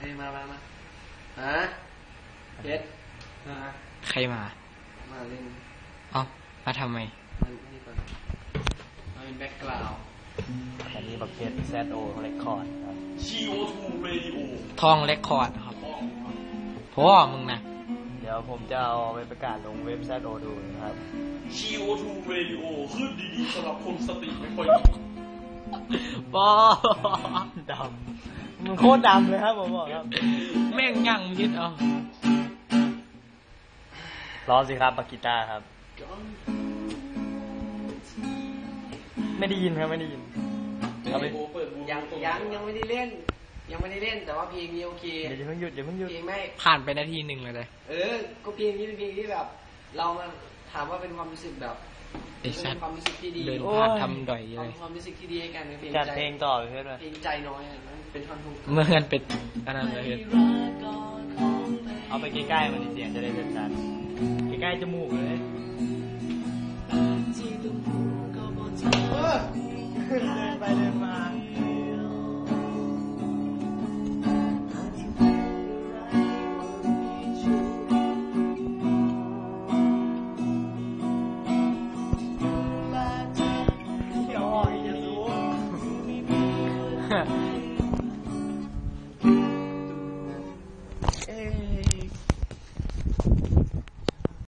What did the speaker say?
ฮ้ยมาฮะเพชรใครมาเล่นมาทำไมมันนี่ก่อนมาเป็นแบ็คกราวด์อันนี้บักเพชรแซดโอเรคคอร์ดครับ CO2 Radio ทองเรคคอร์ดครับพ่อมึงนะเดี๋ยวผมจะเอาไปประกาศลงเว็บแซดโอดูนะครับ CO2 Radio ขึ้นดีๆสำหรับคนสติไม่ค่อยดีบอดำมันโคตรดำเลยครับผมบอกครับแม่งยั่งยิดเอาร้องสิครับปากีตาครับไม่ได้ยินครับไม่ได้ยินยังไม่ได้เล่นแต่ว่าเพลงนี้โอเคอย่าเพิ่งหยุดเพลงไม่ผ่านไปนาทีหนึ่งเลยก็เพลงนี้เป็นเพลงที่แบบเรามาถามว่าเป็นความรู้สึกแบบเป็นความรู้สึกที่ดีเดินผ่านทำด่อยเลยความรู้สึกที่ดีให้กันในเพลงจัดเพลงต่อเพื่อนเพลงใจน้อยเป็นท่อนฮุกเมื่อกันเป็นอันนั้นเลยเอาไปใกล้ๆมันเสียงจะได้ชัดๆใกล้ๆจมูกเลยเดินไปเดินมา